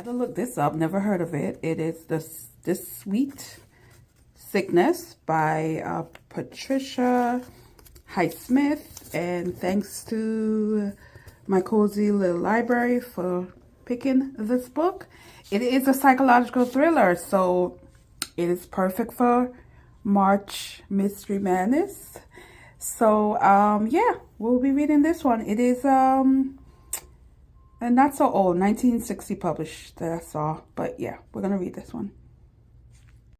had to look this up, never heard of it. It is This Sweet Sickness by Patricia Highsmith, and thanks to my cozy little library for picking this book. It is a psychological thriller, so it is perfect for March Mystery Madness. So yeah, we'll be reading this one. It is and not so old, 1960 published, that I saw, but yeah, we're gonna read this one.